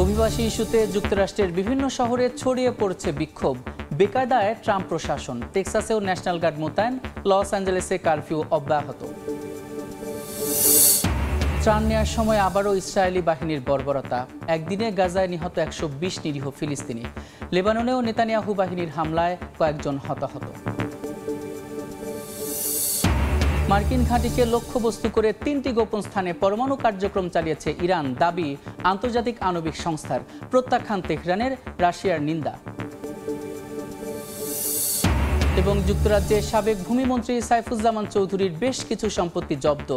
অভিবাসী ইস্যুতে যুক্তরাষ্ট্রের বিভিন্ন শহরে ছড়িয়ে পড়ছে বিক্ষোভ। বেকায়দায় ট্রাম্প প্রশাসন, টেক্সাসেও ন্যাশনাল গার্ড মোতায়েন, লস অ্যাঞ্জেলেসে কারফিউ অব্যাহত। ত্রাণ নেওয়ার সময় আবারও ইসরায়েলি বাহিনীর বর্বরতা, একদিনে গাজায় নিহত 120 নিরীহ ফিলিস্তিনি। লেবাননেও নেতানিয়াহু বাহিনীর হামলায় কয়েকজন হতাহত। মার্কিন ঘাঁটিকে লক্ষ্যবস্তু করে 3টি গোপন স্থানে পরমাণু কার্যক্রম চালিয়েছে ইরান, দাবি আন্তর্জাতিক আণবিক সংস্থার। প্রত্যাখ্যান তেহরানের, রাশিয়ার নিন্দা। এবং যুক্তরাজ্যে সাবেক ভূমিমন্ত্রী সাইফুজ্জামান চৌধুরীর বেশ কিছু সম্পত্তি জব্দ।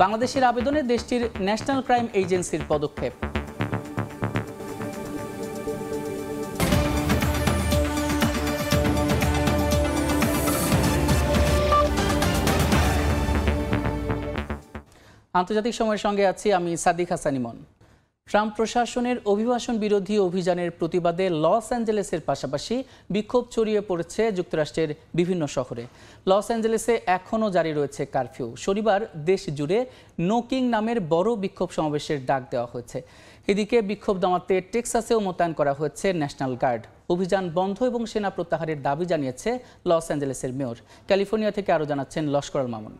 বাংলাদেশের আবেদনে দেশটির ন্যাশনাল ক্রাইম এজেন্সির পদক্ষেপ। আন্তর্জাতিক সময়ের সঙ্গে আছি আমি সাদিক হাসান ইমন। ট্রাম্প প্রশাসনের অভিবাসন বিরোধী অভিযানের প্রতিবাদে লস অ্যাঞ্জেলেসের পাশাপাশি বিক্ষোভ ছড়িয়ে পড়েছে যুক্তরাষ্ট্রের বিভিন্ন শহরে। লস অ্যাঞ্জেলেসে এখনও জারি রয়েছে কারফিউ। শনিবার দেশ জুড়ে নো কিং নামের বড় বিক্ষোভ সমাবেশের ডাক দেওয়া হয়েছে। এদিকে বিক্ষোভ দমাতে টেক্সাসেও মোতায়েন করা হয়েছে ন্যাশনাল গার্ড। অভিযান বন্ধ এবং সেনা প্রত্যাহারের দাবি জানিয়েছে লস অ্যাঞ্জেলেসের মেয়র। ক্যালিফোর্নিয়া থেকে আরও জানাচ্ছেন লস্কর আল মামুন।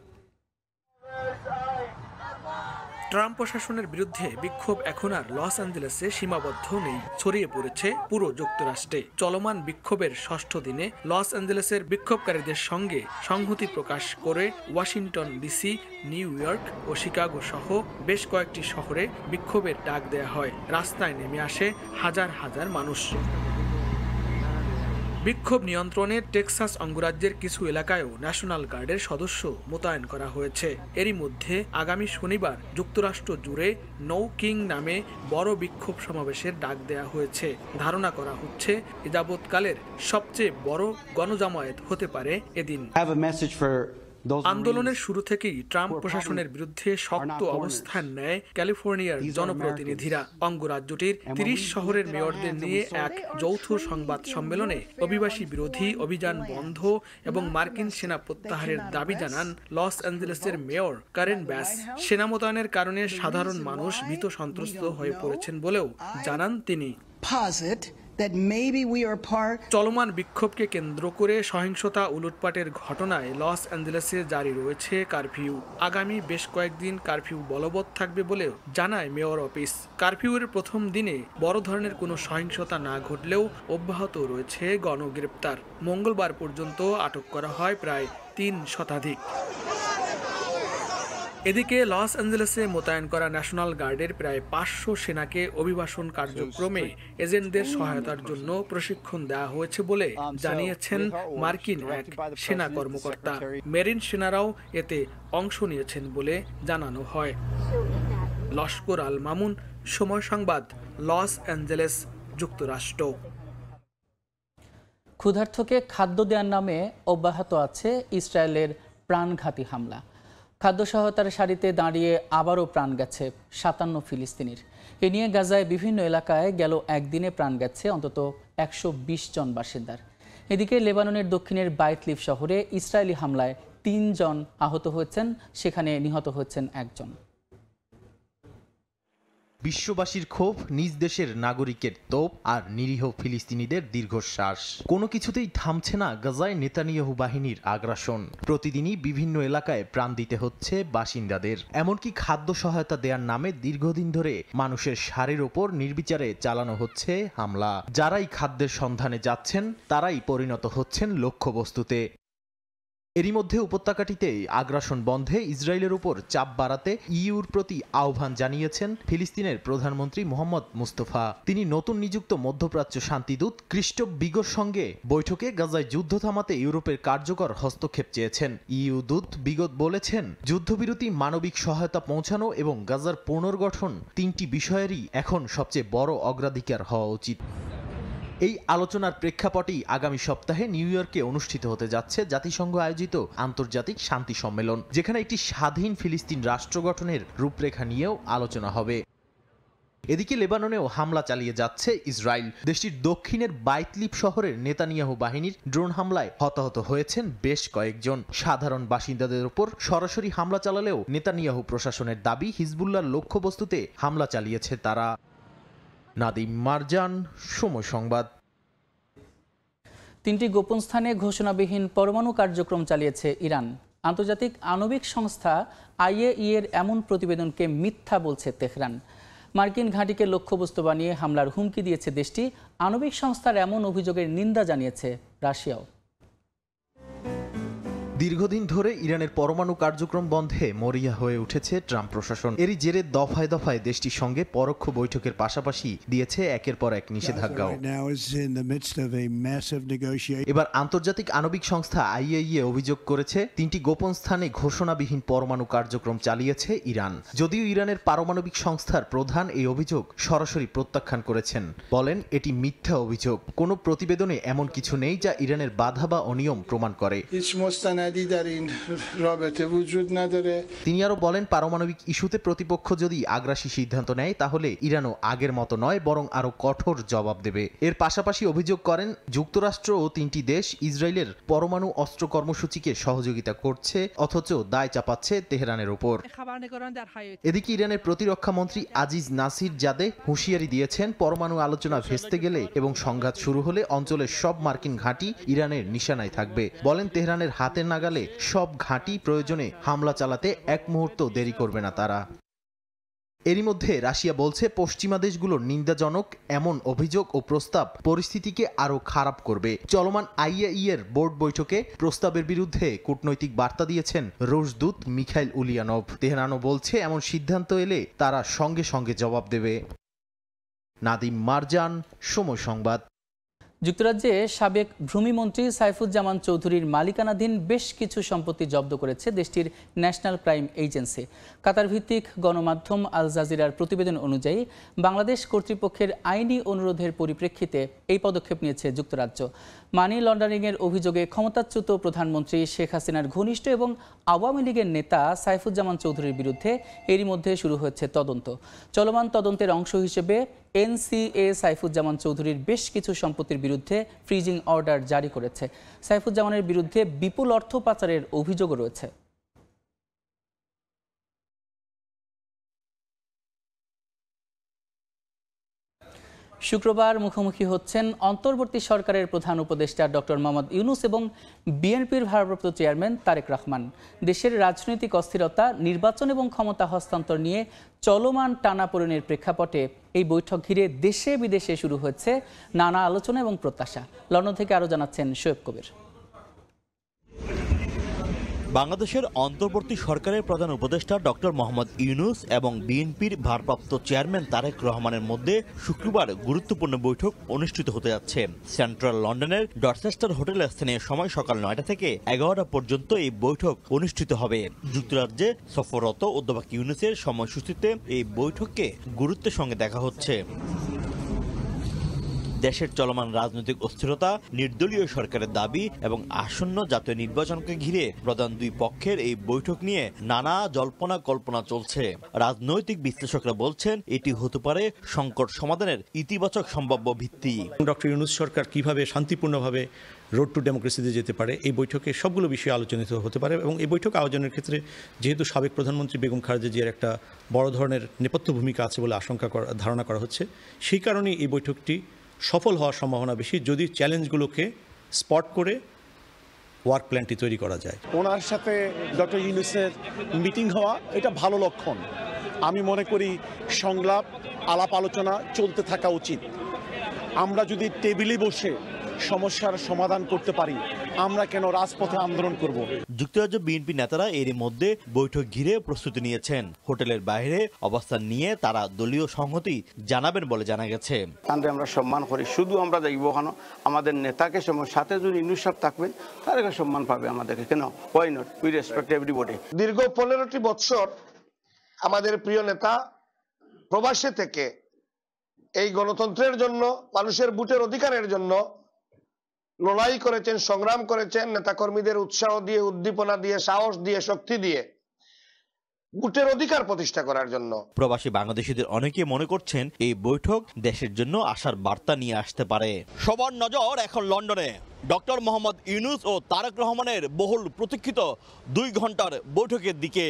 ট্রাম্প প্রশাসনের বিরুদ্ধে বিক্ষোভ এখন আর লস অ্যাঞ্জেলেসে সীমাবদ্ধ নেই, ছড়িয়ে পড়েছে পুরো যুক্তরাষ্ট্রে। চলমান বিক্ষোভের 6ষ্ঠ দিনে লস অ্যাঞ্জেলেসের বিক্ষোভকারীদের সঙ্গে সংহতি প্রকাশ করে ওয়াশিংটন ডিসি, নিউ ইয়র্ক ও শিকাগো সহ বেশ কয়েকটি শহরে বিক্ষোভের ডাক দেয়া হয়। রাস্তায় নেমে আসে হাজার হাজার মানুষ। বিক্ষোভ নিয়ন্ত্রণে টেক্সাস অঙ্গরাজ্যের কিছু এলাকায়ও ন্যাশনাল গার্ডের সদস্য মোতায়েন করা হয়েছে। এরই মধ্যে আগামী শনিবার যুক্তরাষ্ট্র জুড়ে নো কিং নামে বড় বিক্ষোভ সমাবেশের ডাক দেয়া হয়েছে। ধারণা করা হচ্ছে এ যাবৎকালের সবচেয়ে বড় গণজামায়াত হতে পারে এদিন। আন্দোলনের শুরু থেকেই ট্রাম্প প্রশাসনের বিরুদ্ধে শক্ত অবস্থান নেয় ক্যালিফোর্নিয়ার জনপ্রতিনিধিরা। অঙ্গরাজ্যটির 30 শহরের মেয়রদের নিয়ে এক যৌথ সংবাদ সম্মেলনে অভিবাসী বিরোধী অভিযান বন্ধ এবং মার্কিন সেনা প্রত্যাহারের দাবি জানান লস অ্যাঞ্জেলেসের মেয়র কারেন ব্যাস। সেনা মোতায়েনের কারণে সাধারণ মানুষ ভীত সন্ত্রস্ত হয়ে পড়েছেন বলেও জানান তিনি। চলমান বিক্ষোভকে কেন্দ্র করে সহিংসতা ও লুটপাটের ঘটনায় লস অ্যাঞ্জেলেসে জারি রয়েছে কারফিউ। আগামী বেশ কয়েকদিন কারফিউ বলবৎ থাকবে বলেও জানায় মেয়র অফিস। কারফিউয়ের প্রথম দিনে বড় ধরনের কোনো সহিংসতা না ঘটলেও অব্যাহত রয়েছে গণগ্রেপ্তার। মঙ্গলবার পর্যন্ত আটক করা হয় প্রায় 3 শতাধিক। এদিকে লস অ্যাঞ্জেলেসে মোতায়েন করা ন্যাশনাল গার্ডের প্রায় 500 সেনাকে অভিবাসন কার্যক্রমে এজেন্টদের সহায়তার জন্য প্রশিক্ষণ দেওয়া হয়েছে বলে জানিয়েছেন মার্কিন এক সেনা কর্মকর্তা। মেরিন সেনারাও এতে অংশ নিয়েছেন বলে জানানো হয়। লস্কর আল মামুন, সময় সংবাদ, লস অ্যাঞ্জেলেস, যুক্তরাষ্ট্র। ক্ষুধার্তকে খাদ্য দেওয়ার নামে অব্যাহত আছে ইসরায়েলের প্রাণঘাতী হামলা। খাদ্য সহায়তার সারিতে দাঁড়িয়ে আবারও প্রাণ গেছে 57 ফিলিস্তিনির। এ নিয়ে গাজায় বিভিন্ন এলাকায় গেল একদিনে প্রাণ গেছে অন্তত 120 জন বাসিন্দার। এদিকে লেবাননের দক্ষিণের বাইতলিফ শহরে ইসরায়েলি হামলায় 3 জন আহত হয়েছেন, সেখানে নিহত হয়েছেন 1 জন। বিশ্ববাসীর ক্ষোভ, নিজ দেশের নাগরিকের তোপ আর নিরীহ ফিলিস্তিনিদের দীর্ঘশ্বাস। কোনো কিছুতেই থামছে না গাজায় নেতানিয়াহু বাহিনীর আগ্রাসন। প্রতিদিনই বিভিন্ন এলাকায় প্রাণ দিতে হচ্ছে বাসিন্দাদের। এমনকি খাদ্য সহায়তা দেওয়ার নামে দীর্ঘদিন ধরে মানুষের সারির ওপর নির্বিচারে চালানো হচ্ছে হামলা। যারাই খাদ্যের সন্ধানে যাচ্ছেন তারাই পরিণত হচ্ছেন লক্ষ্যবস্তুতে। এরই মধ্যে উপত্যকাটিতে আগ্রাসন বন্ধে ইসরায়েলের উপর চাপ বাড়াতে ইইউর প্রতি আহ্বান জানিয়েছেন ফিলিস্তিনের প্রধানমন্ত্রী মোহাম্মদ মুস্তফা। তিনি নতুন নিযুক্ত মধ্যপ্রাচ্য শান্তিদূত ক্রিস্টোফ বিগোর সঙ্গে বৈঠকে গাজায় যুদ্ধ থামাতে ইউরোপের কার্যকর হস্তক্ষেপ চেয়েছেন। ইইউ দূত বিগত বলেছেন, যুদ্ধবিরতি, মানবিক সহায়তা পৌঁছানো এবং গাজার পুনর্গঠন 3টি বিষয়েরই এখন সবচেয়ে বড় অগ্রাধিকার হওয়া উচিত। এই আলোচনার প্রেক্ষাপটেই আগামী সপ্তাহে নিউ ইয়র্কে অনুষ্ঠিত হতে যাচ্ছে জাতিসংঘ আয়োজিত আন্তর্জাতিক শান্তি সম্মেলন, যেখানে একটি স্বাধীন ফিলিস্তিন রাষ্ট্র গঠনের রূপরেখা নিয়েও আলোচনা হবে। এদিকে লেবাননেও হামলা চালিয়ে যাচ্ছে ইসরায়েল। দেশটির দক্ষিণের বাইতলিপ শহরের নেতানিয়াহু বাহিনীর ড্রোন হামলায় হতাহত হয়েছেন বেশ কয়েকজন। সাধারণ বাসিন্দাদের উপর সরাসরি হামলা চালালেও নেতানিয়াহু প্রশাসনের দাবি হিজবুল্লাহর লক্ষ্যবস্তুতে হামলা চালিয়েছে তারা। নাদিম মারজান, সময় সংবাদ। 3টি গোপন স্থানে ঘোষণাবিহীন পরমাণু কার্যক্রম চালিয়েছে ইরান। আন্তর্জাতিক আণবিক সংস্থা IAEA এর এমন প্রতিবেদনকে মিথ্যা বলছে তেহরান। মার্কিন ঘাঁটিকে লক্ষ্যবস্তু বানিয়ে হামলার হুমকি দিয়েছে দেশটি। আণবিক সংস্থার এমন অভিযোগের নিন্দা জানিয়েছে রাশিয়াও। দীর্ঘদিন ধরে ইরানের পরমাণু কার্যক্রম বন্ধে মরিয়া হয়ে উঠেছে ট্রাম্প প্রশাসন। এরই জেরে দফায় দফায় দেশটির সঙ্গে পরোক্ষ বৈঠকের পাশাপাশি দিয়েছে একের পর এক নিষেধাজ্ঞাও। এবার আন্তর্জাতিক আণবিক সংস্থা IAEA অভিযোগ করেছে 3টি গোপন স্থানে ঘোষণাবিহীন পরমাণু কার্যক্রম চালিয়েছে ইরান। যদিও ইরানের পারমাণবিক সংস্থার প্রধান এই অভিযোগ সরাসরি প্রত্যাখ্যান করেছেন, বলেন এটি মিথ্যা অভিযোগ। কোনো প্রতিবেদনে এমন কিছু নেই যা ইরানের বাধা বা অনিয়ম প্রমাণ করে। তিনি আরো বলেন, পারমাণবিক ইস্যুতে প্রতিপক্ষ যদি আগ্রাসী সিদ্ধান্ত নেয় তাহলে ইরানও আগের মতো নয়, বরং আরো কঠোর জবাব দেবে। এর পাশাপাশি অভিযোগ করেন যুক্তরাষ্ট্র ও 3টি দেশ ইসরায়েলের পরমাণু অস্ত্র কর্মসূচিকে সহযোগিতা করছে, অথচ দায় চাপাচ্ছে তেহরানের উপর। এদিকে ইরানের প্রতিরক্ষা মন্ত্রী আজিজ নাসির জাদে হুঁশিয়ারি দিয়েছেন, পরমাণু আলোচনা ভেস্তে গেলে এবং সংঘাত শুরু হলে অঞ্চলের সব মার্কিন ঘাঁটি ইরানের নিশানায় থাকবে। বলেন, তেহরানের হাতের নাগালে সব ঘাঁটি, প্রয়োজনে হামলা চালাতে এক মুহূর্ত দেরি করবে না তারা। এরই মধ্যে রাশিয়া বলছে পশ্চিমা দেশগুলোর নিন্দাজনক এমন অভিযোগ ও প্রস্তাব পরিস্থিতিকে আরো খারাপ করবে। চলমান IAEA এর বোর্ড বৈঠকে প্রস্তাবের বিরুদ্ধে কূটনৈতিক বার্তা দিয়েছেন রুশ দূত মিখাইল উলিয়ানভ। তেহরানও বলছে এমন সিদ্ধান্ত এলে তারা সঙ্গে সঙ্গে জবাব দেবে। নাদিম মারজান, সময় সংবাদ। যুক্তরাজ্যে সাবেক ভূমিমন্ত্রী সাইফুজ্জামান চৌধুরীর মালিকানাধীন বেশ কিছু সম্পত্তি জব্দ করেছে দেশটির ন্যাশনাল ক্রাইম এজেন্সি। কাতার ভিত্তিক গণমাধ্যম আল জাজিরার প্রতিবেদন অনুযায়ী বাংলাদেশ কর্তৃপক্ষের আইনি অনুরোধের পরিপ্রেক্ষিতে এই পদক্ষেপ নিয়েছে যুক্তরাজ্য। মানি লন্ডারিংয়ের অভিযোগে ক্ষমতাচ্যুত প্রধানমন্ত্রী শেখ হাসিনার ঘনিষ্ঠ এবং আওয়ামী লীগের নেতা সাইফুজ্জামান চৌধুরীর বিরুদ্ধে এরই মধ্যে শুরু হয়েছে তদন্ত। চলমান তদন্তের অংশ হিসেবে NCA সাইফুজ্জামান চৌধুরীর বেশ কিছু সম্পত্তির বিরুদ্ধে ফ্রিজিং অর্ডার জারি করেছে। সাইফুজ্জামানের বিরুদ্ধে বিপুল অর্থ পাচারের অভিযোগও রয়েছে। শুক্রবার মুখোমুখি হচ্ছেন অন্তর্বর্তী সরকারের প্রধান উপদেষ্টা ডক্টর মোহাম্মদ ইউনূস এবং বিএনপির ভারপ্রাপ্ত চেয়ারম্যান তারেক রহমান। দেশের রাজনৈতিক অস্থিরতা, নির্বাচন এবং ক্ষমতা হস্তান্তর নিয়ে চলমান টানাপোড়েনের প্রেক্ষাপটে এই বৈঠক ঘিরে দেশে বিদেশে শুরু হয়েছে নানা আলোচনা এবং প্রত্যাশা। লন্ডন থেকে আরও জানাচ্ছেন শোয়েব কবির। বাংলাদেশের অন্তর্বর্তী সরকারের প্রধান উপদেষ্টা ডক্টর মোহাম্মদ ইউনূস এবং বিএনপির ভারপ্রাপ্ত চেয়ারম্যান তারেক রহমানের মধ্যে শুক্রবার গুরুত্বপূর্ণ বৈঠক অনুষ্ঠিত হতে যাচ্ছে। সেন্ট্রাল লন্ডনের ডরচেস্টার হোটেলে স্থানীয় সময় সকাল 9টা থেকে 11টা পর্যন্ত এই বৈঠক অনুষ্ঠিত হবে। যুক্তরাজ্যে সফররত অধ্যাপক ইউনূসের সময়সূচিতে এই বৈঠককে গুরুত্বের সঙ্গে দেখা হচ্ছে। দেশের চলমান রাজনৈতিক অস্থিরতা, নির্দলীয় সরকারের দাবি এবং আসন্ন জাতীয় নির্বাচনকে ঘিরে প্রধান দুই পক্ষের এই বৈঠক নিয়ে নানা জল্পনা কল্পনা চলছে। রাজনৈতিক বিশ্লেষকরা বলছেন এটি হতে পারে সংকট সমাধানের ইতিবাচক সম্ভাব্য ভিত্তি। ডক্টর ইউনূস সরকার কিভাবে শান্তিপূর্ণভাবে রোড টু ডেমোক্রেসিতে যেতে পারে, এই বৈঠকে সবগুলো বিষয় আলোচনিত হতে পারে। এবং এই বৈঠক আয়োজনের ক্ষেত্রে যেহেতু সাবেক প্রধানমন্ত্রী বেগম খালেদা জিয়ার একটা বড় ধরনের নেপথ্য ভূমিকা আছে বলে ধারণা করা হচ্ছে, সেই কারণেই এই বৈঠকটি সফল হওয়ার সম্ভাবনা বেশি যদি চ্যালেঞ্জগুলোকে স্পট করে ওয়ার্ক প্ল্যানটি তৈরি করা যায়। ওনার সাথে ডক্টর ইউনূসের মিটিং হওয়া এটা ভালো লক্ষণ। আমি মনে করি সংলাপ, আলাপ আলোচনা চলতে থাকা উচিত। আমরা যদি টেবিলে বসে সমস্যার সমাধান করতে পারি, আমরা কেন রাজপথে আন্দোলন করব? যুক্তরাজ্য বিএনপি নেতারা এরই মধ্যে বৈঠক ঘিরে প্রস্তুতি নিয়েছেন। হোটেলের বাইরে অবস্থান নিয়ে তারা দলীয় সংহতি জানাবেন বলে জানা গেছে। আমরা সম্মান করি, শুধু আমরা দেখব কেন আমাদের নেতাকে সাথে যদি ইউনূস সাহেব থাকবেন তাদেরকে সম্মান পাবে আমাদেরকে, কেন? Why not? We respect everybody. দীর্ঘ 15টি বছর আমাদের প্রিয় নেতা প্রবাসে থেকে এই গণতন্ত্রের জন্য, মানুষের ভোটের অধিকারের জন্য লড়াই করেছেন, সংগ্রাম করেছেন। নেতাকর্মীদের উৎসাহ দিয়ে, উদ্দীপনা দিয়ে, সাহস দিয়ে, শক্তি দিয়ে ভোটের অধিকার প্রতিষ্ঠা করার জন্য। প্রবাসী বাংলাদেশিদের অনেকে মনে করছেন এই বৈঠক দেশের জন্য আশার বার্তা নিয়ে আসতে পারে। সবার নজর এখন লন্ডনে ডক্টর মোহাম্মদ ইউনূস ও তারেক রহমানের বহুল প্রতীক্ষিত 2 ঘন্টার বৈঠকের দিকে।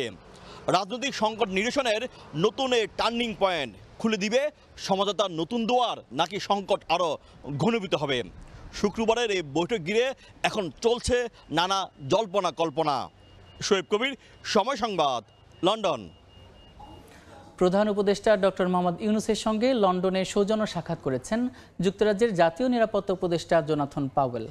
রাজনৈতিক সংকট নিরসনের নতুন টার্নিং পয়েন্ট খুলে দিবে সমঝোতার নতুন দুয়ার, নাকি সংকট আরও ঘনীভূত হবে? শুক্রবারের এই বৈঠক ঘিরে এখন চলছে নানা জল্পনা কল্পনা। শোয়েব কবির, সময় সংবাদ, লন্ডন। প্রধান উপদেষ্টা ডক্টর মোহাম্মদ ইউনূসের সঙ্গে লন্ডনে সৌজন্য সাক্ষাৎ করেছেন যুক্তরাজ্যের জাতীয় নিরাপত্তা উপদেষ্টা জোনাথন পাওয়েল।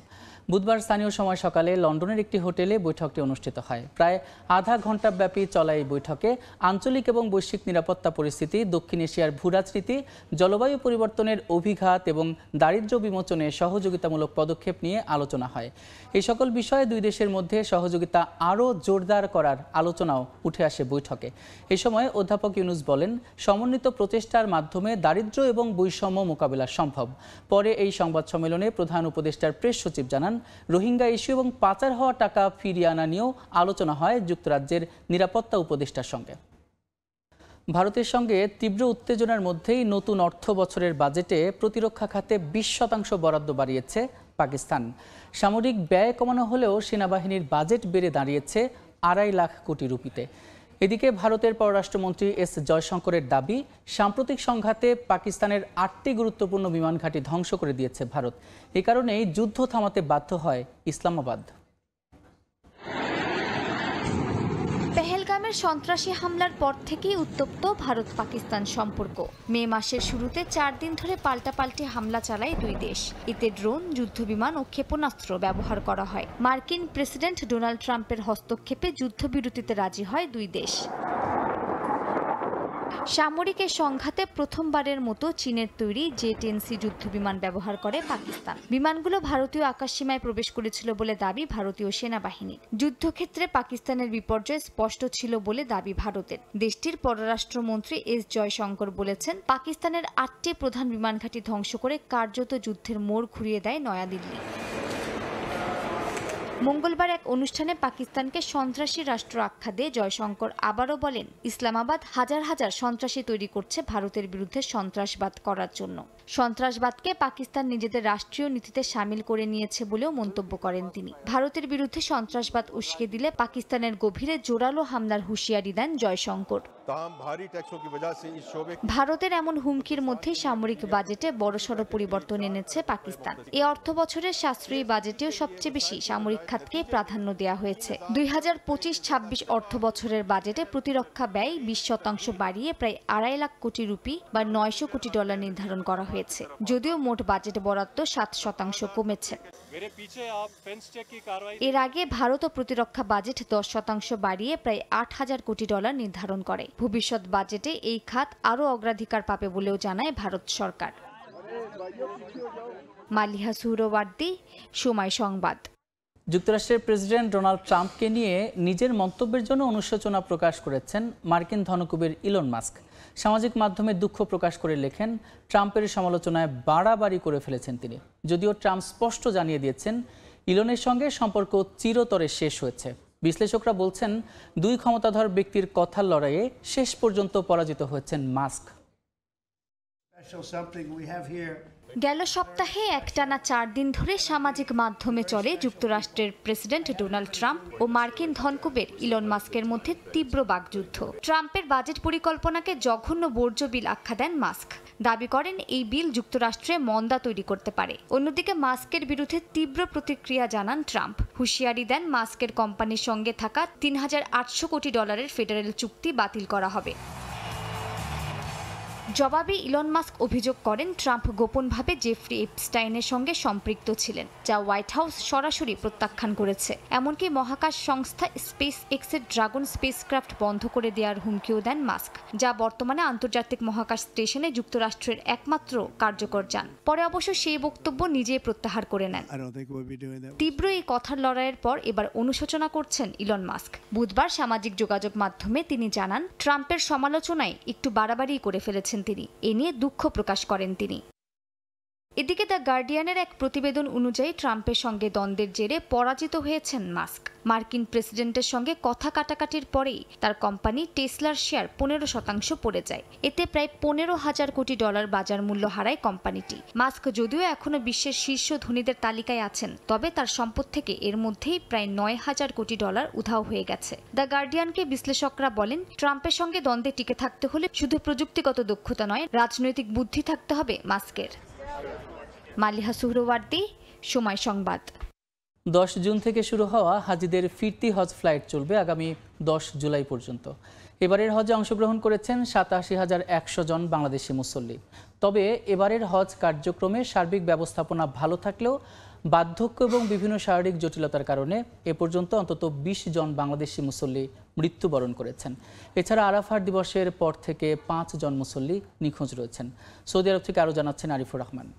বুধবার স্থানীয় সময় সকালে লন্ডনের একটি হোটেলে বৈঠকটি অনুষ্ঠিত হয়। প্রায় আধা ঘণ্টা ব্যাপী চলা এই বৈঠকে আঞ্চলিক এবং বৈশ্বিক নিরাপত্তা পরিস্থিতি, দক্ষিণ এশিয়ার ভূরাজনীতি, জলবায়ু পরিবর্তনের অভিঘাত এবং দারিদ্র্য বিমোচনে সহযোগিতামূলক পদক্ষেপ নিয়ে আলোচনা হয়। এই সকল বিষয়ে দুই দেশের মধ্যে সহযোগিতা আরও জোরদার করার আলোচনাও উঠে আসে বৈঠকে। এই সময় অধ্যাপক ইউনূস বলেন, সমন্বিত প্রচেষ্টার মাধ্যমে দারিদ্র্য এবং বৈষম্য মোকাবিলা সম্ভব। পরে এই সংবাদ সম্মেলনে প্রধান উপদেষ্টার প্রেস সচিব জানান, রোহিঙ্গা ইস্যু এবং পাচার হওয়া টাকা ফিরিয়ে আনা নিয়েও আলোচনা হয় যুক্তরাজ্যের নিরাপত্তা উপদেষ্টার সঙ্গে। ভারতের সঙ্গে তীব্র উত্তেজনার মধ্যেই নতুন অর্থ বছরের বাজেটে প্রতিরক্ষা খাতে 20% বরাদ্দ বাড়িয়েছে পাকিস্তান। সামরিক ব্যয় কমানো হলেও সেনাবাহিনীর বাজেট বেড়ে দাঁড়িয়েছে 2.5 লাখ কোটি রুপিতে। এদিকে ভারতের পররাষ্ট্রমন্ত্রী এস জয়শঙ্করের দাবি, সাম্প্রতিক সংঘাতে পাকিস্তানের 8টি গুরুত্বপূর্ণ বিমান ঘাঁটি ধ্বংস করে দিয়েছে ভারত। এ কারণেই যুদ্ধ থামাতে বাধ্য হয় ইসলামাবাদ। পেহেলগামের সন্ত্রাসী হামলার পর থেকেই উত্তপ্ত ভারত পাকিস্তান সম্পর্ক। মে মাসের শুরুতে 4 দিন ধরে পাল্টাপাল্টি হামলা চালায় দুই দেশ। এতে ড্রোন, যুদ্ধবিমান ও ক্ষেপণাস্ত্র ব্যবহার করা হয়। মার্কিন প্রেসিডেন্ট ডোনাল্ড ট্রাম্পের হস্তক্ষেপে যুদ্ধবিরতিতে রাজি হয় দুই দেশ। সামরিক সংঘাতে প্রথমবারের মতো চীনের তৈরি J-10C যুদ্ধবিমান ব্যবহার করে পাকিস্তান। বিমানগুলো ভারতীয় আকাশসীমায় প্রবেশ করেছিল বলে দাবি ভারতীয় সেনাবাহিনীর। যুদ্ধক্ষেত্রে পাকিস্তানের বিপর্যয় স্পষ্ট ছিল বলে দাবি ভারতের। দেশটির পররাষ্ট্রমন্ত্রী এস জয়শঙ্কর বলেছেন, পাকিস্তানের 8টি প্রধান বিমান ঘাঁটি ধ্বংস করে কার্যত যুদ্ধের মোড় ঘুরিয়ে দেয় নয়াদিল্লি। মঙ্গলবার এক অনুষ্ঠানে পাকিস্তানকে সন্ত্রাসী রাষ্ট্র আখ্যা দিয়ে জয়শঙ্কর আবারও বলেন, ইসলামাবাদ হাজার হাজার সন্ত্রাসী তৈরি করছে ভারতের বিরুদ্ধে সন্ত্রাসবাদ করার জন্য। সন্ত্রাসবাদকে পাকিস্তান নিজেদের রাষ্ট্রীয় নীতিতে শামিল করে নিয়েছে বলেও মন্তব্য করেন তিনি। ভারতের বিরুদ্ধে সন্ত্রাসবাদ উস্কে দিলে পাকিস্তানের গভীরে জোরালো হামলার হুঁশিয়ারি দেন জয়শঙ্কর। ভারতের এমন হুমকির মধ্যে সামরিক বাজেটে বড়সড় পরিবর্তন এনেছে পাকিস্তান। এই অর্থ বছরের সাশ্রয়ী বাজেটেও সবচেয়ে বেশি সামরিক খাতকে প্রাধান্য দেওয়া হয়েছে। 2025-26 অর্থ বছরের বাজেটে প্রতিরক্ষা ব্যয় 20% বাড়িয়ে প্রায় 2.5 লাখ কোটি রুপি বা $900 কোটি নির্ধারণ করা হয়েছে। যদিও মোট বাজেট বরাদ্দ 7% কমেছে। এর আগে ভারতও প্রতিরক্ষা বাজেট 10% বাড়িয়ে প্রায় $8,000 কোটি নির্ধারণ করে। ভবিষ্যৎ বাজেটে এই খাত আরও অগ্রাধিকার পাবে বলেও জানায় ভারত সরকার। মালিহা সুহরওয়ার্দী, সময় সংবাদ। যুক্তরাষ্ট্রের প্রেসিডেন্ট ডোনাল্ড ট্রাম্পকে নিয়ে নিজের মন্তব্যের জন্য অনুশোচনা প্রকাশ করেছেন মার্কিন ধনকুবের ইলন মাস্ক। সামাজিক মাধ্যমে দুঃখ প্রকাশ করে লেখেন, ট্রাম্পের সমালোচনায় বাড়াবাড়ি করে ফেলেছেন তিনি। যদিও ট্রাম্প স্পষ্ট জানিয়ে দিয়েছেন, ইলনের সঙ্গে সম্পর্ক চিরতরে শেষ হয়েছে। বিশ্লেষকরা বলছেন, দুই ক্ষমতাধর ব্যক্তির কথার লড়াইয়ে শেষ পর্যন্ত পরাজিত হয়েছেন মাস্ক। গেল সপ্তাহে একটানা 4 দিন ধরে সামাজিক মাধ্যমে চলে যুক্তরাষ্ট্রের প্রেসিডেন্ট ডোনাল্ড ট্রাম্প ও মার্কিন ধনকুবের ইলন মাস্কের মধ্যে তীব্র বাকযুদ্ধ। ট্রাম্পের বাজেট পরিকল্পনাকে জঘন্য বর্জ্য বিল আখ্যা দেন মাস্ক। দাবি করেন, এই বিল যুক্তরাষ্ট্রে মন্দা তৈরি করতে পারে। অন্যদিকে মাস্কের বিরুদ্ধে তীব্র প্রতিক্রিয়া জানান ট্রাম্প। হুঁশিয়ারি দেন, মাস্কের কোম্পানির সঙ্গে থাকা $3,800 কোটি ফেডারেল চুক্তি বাতিল করা হবে। জবাবে ইলন মাস্ক অভিযোগ করেন, ট্রাম্প গোপনভাবে জেফ্রি এপস্টাইনের সঙ্গে সম্পৃক্ত ছিলেন, যা হোয়াইট হাউস সরাসরি প্রত্যাখ্যান করেছে। এমনকি মহাকাশ সংস্থা স্পেস এক্সের ড্রাগন স্পেসক্রাফট বন্ধ করে দেওয়ার হুমকিও দেন মাস্ক, যা বর্তমানে আন্তর্জাতিক মহাকাশ স্টেশনে যুক্তরাষ্ট্রের একমাত্র কার্যকর যান। পরে অবশ্য সেই বক্তব্য নিজেই প্রত্যাহার করে নেন। তীব্র এই কথার লড়াইয়ের পর এবার অনুশোচনা করছেন ইলন মাস্ক। বুধবার সামাজিক যোগাযোগ মাধ্যমে তিনি জানান, ট্রাম্পের সমালোচনায় একটু বাড়াবাড়ি করে ফেলেছেন তিনি। এ নিয়ে দুঃখ প্রকাশ করেন তিনি। এদিকে দ্য গার্ডিয়ানের এক প্রতিবেদন অনুযায়ী ট্রাম্পের সঙ্গে দ্বন্দ্বের জেরে পরাজিত হয়েছেন মাস্ক। মার্কিন প্রেসিডেন্টের সঙ্গে কথা কাটাকাটির পরেই তার কোম্পানি টেসলার শেয়ার 15% পড়ে যায়। এতে প্রায় $15,000 কোটি বাজার মূল্য হারায় কোম্পানিটি। মাস্ক যদিও এখনো বিশ্বের শীর্ষ ধনীদের তালিকায় আছেন, তবে তার সম্পদ থেকে এর মধ্যেই প্রায় $9,000 কোটি উধাও হয়ে গেছে। দ্য গার্ডিয়ানকে বিশ্লেষকরা বলেন, ট্রাম্পের সঙ্গে দ্বন্দ্বে টিকে থাকতে হলে শুধু প্রযুক্তিগত দক্ষতা নয়, রাজনৈতিক বুদ্ধি থাকতে হবে মাস্কের। মালিহা সুহরওয়ার্দী, সময় সংবাদ। 10 জুন থেকে শুরু হওয়া হাজিদের ফিরতি হজ ফ্লাইট চলবে আগামী 10 জুলাই পর্যন্ত। এবারের হজে অংশগ্রহণ করেছেন 87,100 জন বাংলাদেশি মুসল্লি। তবে এবারের হজ কার্যক্রমে সার্বিক ব্যবস্থাপনা ভালো থাকলেও বার্ধক্য এবং বিভিন্ন শারীরিক জটিলতার কারণে এ পর্যন্ত অন্তত 20 জন বাংলাদেশি মুসল্লি মৃত্যুবরণ করেছেন। এছাড়া আরাফাত দিবসের পর থেকে 5 জন মুসল্লি নিখোঁজ রয়েছেন। সৌদি আরব থেকে আরও জানাচ্ছেন আরিফুর রহমান।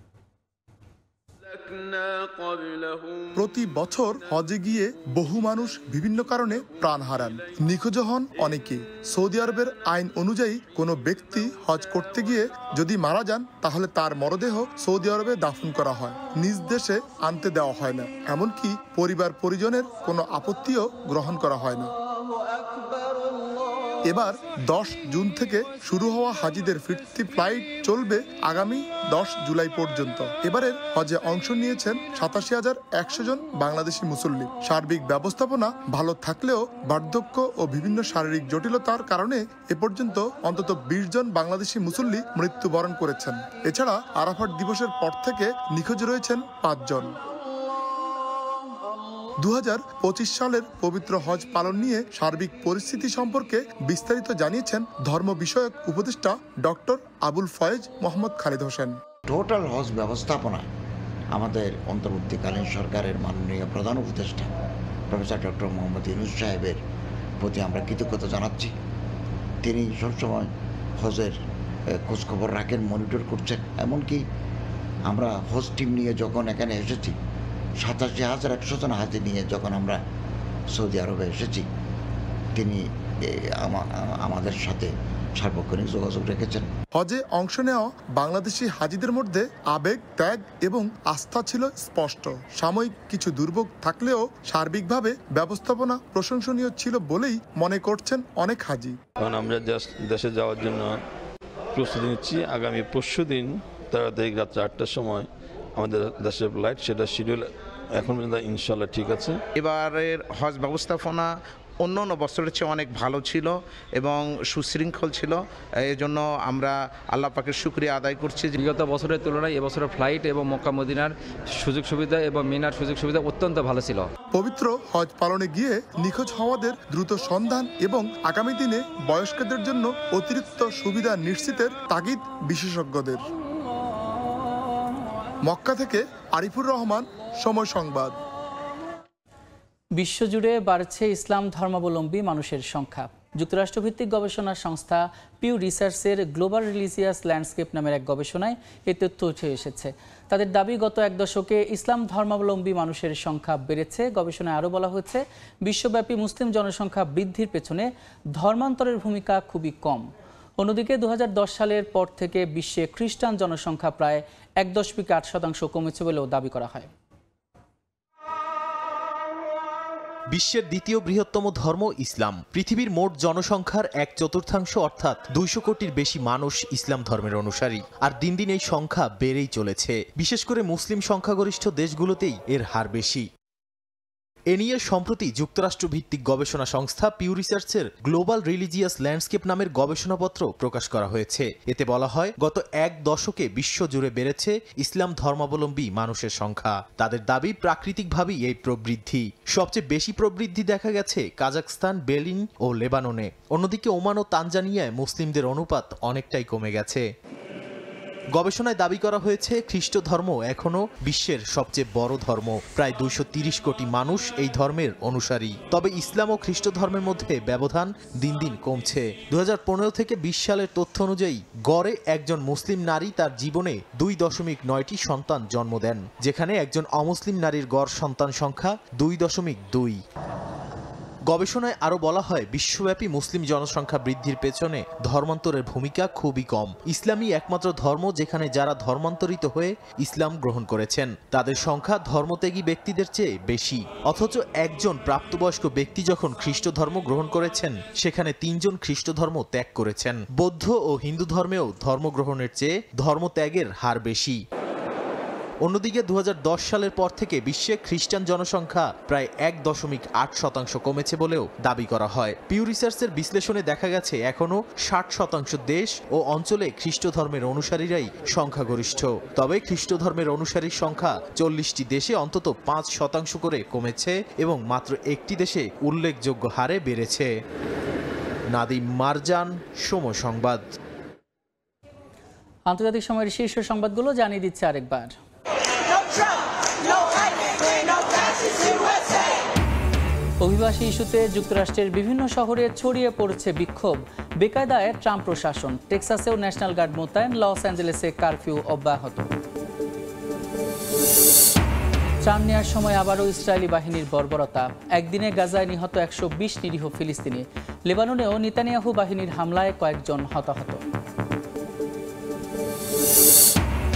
প্রতি বছর হজে গিয়ে বহু মানুষ বিভিন্ন কারণে প্রাণ হারান, নিখোঁজ হন অনেকে। সৌদি আরবের আইন অনুযায়ী কোনো ব্যক্তি হজ করতে গিয়ে যদি মারা যান, তাহলে তার মরদেহ সৌদি আরবে দাফন করা হয়, নিজ দেশে আনতে দেওয়া হয় না। এমনকি পরিবার পরিজনের কোনো আপত্তিও গ্রহণ করা হয় না। এবার 10 জুন থেকে শুরু হওয়া হাজিদের ফিরতি ফ্লাইট চলবে আগামী 10 জুলাই পর্যন্ত। এবারের হজে অংশ নিয়েছেন 87,100 জন বাংলাদেশি মুসল্লি। সার্বিক ব্যবস্থাপনা ভালো থাকলেও বার্ধক্য ও বিভিন্ন শারীরিক জটিলতার কারণে এ পর্যন্ত অন্তত 20 জন বাংলাদেশি মুসল্লি মৃত্যুবরণ করেছেন। এছাড়া আরাফাত দিবসের পর থেকে নিখোঁজ রয়েছেন 5 জন। 2025 সালের পবিত্র হজ পালন নিয়ে সার্বিক পরিস্থিতি সম্পর্কে বিস্তারিত জানিয়েছেন ধর্ম বিষয়ক উপদেষ্টা ডক্টর আবুল ফয়েজ মোহাম্মদ খালিদ হোসেন। টোটাল হজ ব্যবস্থাপনা আমাদের অন্তর্বর্তীকালীন সরকারের মাননীয় প্রধান উপদেষ্টা প্রফেসর ডক্টর মোহাম্মদ ইউনূস সাহেবের প্রতি আমরা কৃতজ্ঞতা জানাচ্ছি। তিনি সবসময় হজের খোঁজখবর রাখেন, মনিটর করছেন। এমনকি আমরা হজ টিম নিয়ে যখন এখানে এসেছি, 87,100 জন হাজি নিয়ে যখন আমরা সৌদি আরবে এসেছি, তিনি আমাদের সাথে সার্বক্ষণিক যোগাযোগ রেখেছেন। হজে অংশ নেওয়া বাংলাদেশি হাজিদের মধ্যে আবেগ, ত্যাগ এবং আস্থা ছিল স্পষ্ট। সাময়িক কিছু দুর্ভোগ থাকলেও সার্বিকভাবে ব্যবস্থাপনা প্রশংসনীয় ছিল বলেই মনে করছেন অনেক হাজি। কারণ আমরা দেশে যাওয়ার জন্য প্রস্তুতি নিচ্ছি। আগামী পরশুদিন 13 তারিখ রাত্রে 8টার সময় আমাদের দেশের ফ্লাইট, সেটা শিডিউল এখন পর্যন্ত ইনশাল্লাহ ঠিক আছে। এবারের হজ ব্যবস্থাপনা অন্য বছরের চেয়ে অনেক ভালো ছিল এবং সুশৃঙ্খল ছিল। এই জন্য আমরা আল্লাহ পাকের শুকরিয়া আদায় করছি। বিগত বছরের তুলনায় এবছরের ফ্লাইট এবং মক্কা মদিনার সুযোগ সুবিধা এবং মিনার সুযোগ সুবিধা অত্যন্ত ভালো ছিল। পবিত্র হজ পালনে গিয়ে নিখোঁজ হওয়াদের দ্রুত সন্ধান এবং আগামী দিনে বয়স্কদের জন্য অতিরিক্ত সুবিধা নিশ্চিতের তাগিদ বিশেষজ্ঞদের। মক্কা থেকে আরিফুর রহমান, সময় সংবাদ। বিশ্বজুড়ে বাড়ছে ইসলাম ধর্মাবলম্বী মানুষের সংখ্যা। যুক্তরাষ্ট্রভিত্তিক গবেষণা সংস্থা পিউ রিসার্চের গ্লোবাল রিলিজিয়াস ল্যান্ডস্কেপ নামের এক গবেষণায় এ তথ্য উঠে এসেছে। তাদের দাবি, গত 1 দশকে ইসলাম ধর্মাবলম্বী মানুষের সংখ্যা বেড়েছে। গবেষণায় আরও বলা হয়েছে, বিশ্বব্যাপী মুসলিম জনসংখ্যা বৃদ্ধির পেছনে ধর্মান্তরের ভূমিকা খুবই কম। অন্যদিকে 2010 সালের পর থেকে বিশ্বে খ্রিস্টান জনসংখ্যা প্রায় 1.8% কমেছে বলেও দাবি করা হয়। বিশ্বের দ্বিতীয় বৃহত্তম ধর্ম ইসলাম। পৃথিবীর মোট জনসংখ্যার 1/4 অর্থাৎ 200 কোটির বেশি মানুষ ইসলাম ধর্মের অনুসারী। আর দিন দিন এই সংখ্যা বেড়েই চলেছে। বিশেষ করে মুসলিম সংখ্যাগরিষ্ঠ দেশগুলোতেই এর হার বেশি। এ নিয়ে সম্প্রতি যুক্তরাষ্ট্র ভিত্তিক গবেষণা সংস্থা পিউ রিসার্চের গ্লোবাল রিলিজিয়াস ল্যান্ডস্কেপ নামের গবেষণাপত্র প্রকাশ করা হয়েছে। এতে বলা হয়, গত 1 দশকে বিশ্বজুড়ে বেড়েছে ইসলাম ধর্মাবলম্বী মানুষের সংখ্যা। তাদের দাবি, প্রাকৃতিকভাবেই এই প্রবৃদ্ধি। সবচেয়ে বেশি প্রবৃদ্ধি দেখা গেছে কাজাখস্তান, বেলিন ও লেবাননে। অন্যদিকে ওমান ও তানজানিয়ায় মুসলিমদের অনুপাত অনেকটাই কমে গেছে। গবেষণায় দাবি করা হয়েছে, খ্রিস্ট ধর্ম এখনও বিশ্বের সবচেয়ে বড় ধর্ম। প্রায় 230 কোটি মানুষ এই ধর্মের অনুসারী। তবে ইসলাম ও খ্রিস্ট ধর্মের মধ্যে ব্যবধান দিন দিন কমছে। 2015 থেকে 20 সালের তথ্য অনুযায়ী গড়ে একজন মুসলিম নারী তার জীবনে 2.9টি সন্তান জন্ম দেন, যেখানে একজন অমুসলিম নারীর গড় সন্তান সংখ্যা 2.2। গবেষণায় আরও বলা হয়, বিশ্বব্যাপী মুসলিম জনসংখ্যা বৃদ্ধির পেছনে ধর্মান্তরের ভূমিকা খুবই কম। ইসলামই একমাত্র ধর্ম যেখানে যারা ধর্মান্তরিত হয়ে ইসলাম গ্রহণ করেছেন তাদের সংখ্যা ধর্মত্যাগী ব্যক্তিদের চেয়ে বেশি। অথচ একজন প্রাপ্তবয়স্ক ব্যক্তি যখন খ্রিস্ট ধর্ম গ্রহণ করেছেন সেখানে 3 জন খ্রিস্ট ধর্ম ত্যাগ করেছেন। বৌদ্ধ ও হিন্দু ধর্মেও ধর্মগ্রহণের চেয়ে ধর্মত্যাগের হার বেশি। অন্যদিকে 2010 সালের পর থেকে বিশ্বে খ্রিস্টান জনসংখ্যা প্রায় 1.8% কমেছে বলেও দাবি করা হয়। পিউ রিসার্চের বিশ্লেষণে দেখা গেছে এখনও 60% দেশ ও অঞ্চলে খ্রিস্ট ধর্মের অনুসারীরাই সংখ্যাগরিষ্ঠ। তবে খ্রিস্ট ধর্মের অনুসারীর সংখ্যা 40টি দেশে অন্তত 5% করে কমেছে এবং মাত্র একটি দেশে উল্লেখযোগ্য হারে বেড়েছে। নাদিম মারজান, সময় সংবাদ। আন্তর্জাতিক সময়ের শীর্ষ সংবাদগুলো জানিয়ে দিচ্ছে আরেকবার। অভিবাসী ইস্যুতে যুক্তরাষ্ট্রের বিভিন্ন শহরে ছড়িয়ে পড়ছে বিক্ষোভ। বেকায়দায় ট্রাম্প প্রশাসন। টেক্সাসেও ন্যাশনাল গার্ড মোতায়েন, লস অ্যাঞ্জেলেসে কারফিউ অব্যাহত। ত্রাণ নেওয়ার সময় আবারও ইসরায়েলি বাহিনীর বর্বরতা। একদিনে গাজায় নিহত 120 নিরীহ ফিলিস্তিনি। লেবাননেও নেতানিয়াহু বাহিনীর হামলায় কয়েকজন হতাহত।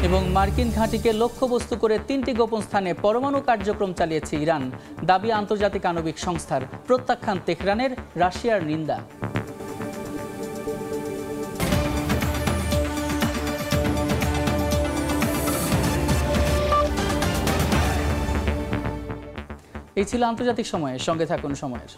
এবং মার্কিন ঘাঁটিকে লক্ষ্যবস্তু করে 3টি গোপন স্থানে পরমাণু কার্যক্রম চালিয়েছে ইরান। দাবি আন্তর্জাতিক আণবিক সংস্থার। প্রত্যাখ্যান তেহরানের, রাশিয়ার নিন্দা। এই ছিল আন্তর্জাতিক সময়ের। সঙ্গে থাকুন সময়ের।